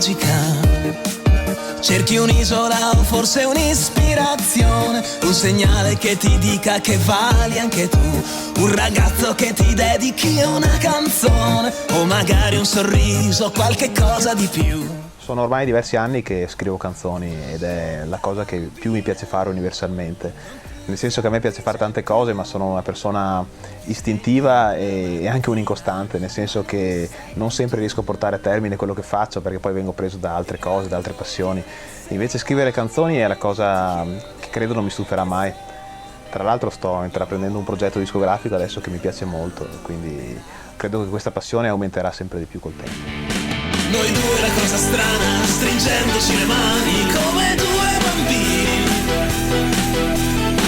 magica. Cerchi un'isola o forse un'ispirazione, un segnale che ti dica che vali anche tu, un ragazzo che ti dedichi una canzone, o magari un sorriso, qualche cosa di più. Sono ormai diversi anni che scrivo canzoni ed è la cosa che più mi piace fare universalmente. Nel senso che a me piace fare tante cose, ma sono una persona istintiva e anche un incostante, nel senso che non sempre riesco a portare a termine quello che faccio perché poi vengo preso da altre cose, da altre passioni. Invece scrivere canzoni è la cosa che credo non mi stuferà mai. Tra l'altro sto intraprendendo un progetto discografico adesso che mi piace molto, quindi credo che questa passione aumenterà sempre di più col tempo. Noi due la cosa strana, stringendoci le mani come due bambini.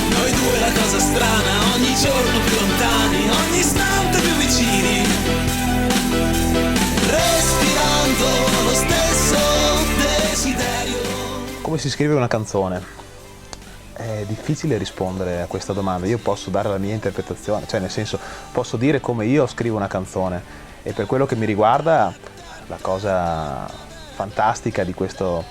Noi due la cosa strana, ogni giorno più lontani, ogni istante più vicini. Respirando lo stesso desiderio. Come si scrive una canzone? È difficile rispondere a questa domanda. Io posso dare la mia interpretazione, cioè nel senso posso dire come io scrivo una canzone, e per quello che mi riguarda la cosa fantastica di questo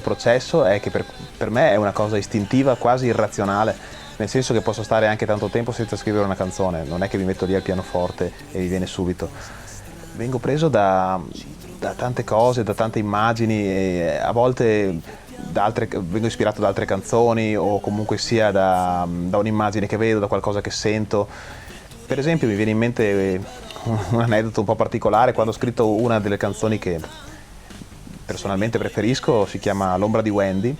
processo è che per me è una cosa istintiva, quasi irrazionale, nel senso che posso stare anche tanto tempo senza scrivere una canzone, non è che mi metto lì al pianoforte e mi viene subito. Vengo preso da tante cose, da tante immagini, e a volte vengo ispirato da altre canzoni o comunque sia da un'immagine che vedo, da qualcosa che sento. Per esempio mi viene in mente un aneddoto un po' particolare: quando ho scritto una delle canzoni che personalmente preferisco, si chiama L'ombra di Wendy.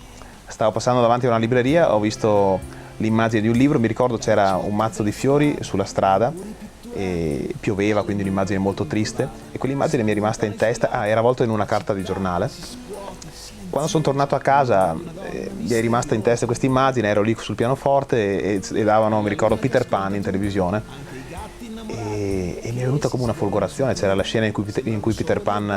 Stavo passando davanti a una libreria, ho visto l'immagine di un libro, mi ricordo c'era un mazzo di fiori sulla strada e pioveva, quindi un'immagine molto triste, e quell'immagine mi è rimasta in testa. Era avvolto in una carta di giornale. Quando sono tornato a casa mi è rimasta in testa questa immagine, ero lì sul pianoforte e davano, mi ricordo, Peter Pan in televisione. E mi è venuta come una folgorazione, c'era la scena in cui Peter Pan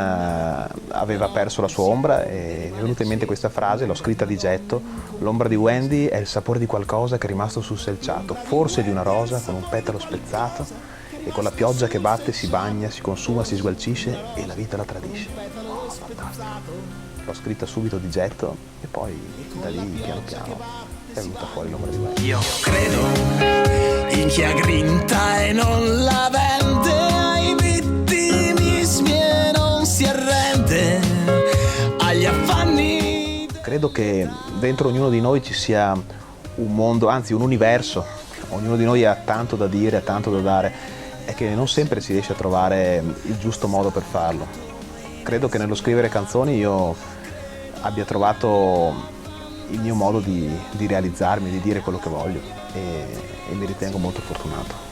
aveva perso la sua ombra, e mi è venuta in mente questa frase, l'ho scritta di getto: l'ombra di Wendy è il sapore di qualcosa che è rimasto sul selciato, forse di una rosa con un petalo spezzato, e con la pioggia che batte si bagna, si consuma, si sgualcisce e la vita la tradisce. Oh, fantastico! L'ho scritta subito di getto e poi da lì piano piano è venuta fuori l'ombra di Wendy. Io credo in chi ha grinta e non la vende, ai vittimismi e non si arrende, agli affanni. Credo che dentro ognuno di noi ci sia un mondo, anzi un universo. Ognuno di noi ha tanto da dire, ha tanto da dare, e che non sempre si riesce a trovare il giusto modo per farlo. Credo che nello scrivere canzoni io abbia trovato il mio modo di realizzarmi, di dire quello che voglio, e mi ritengo molto fortunato.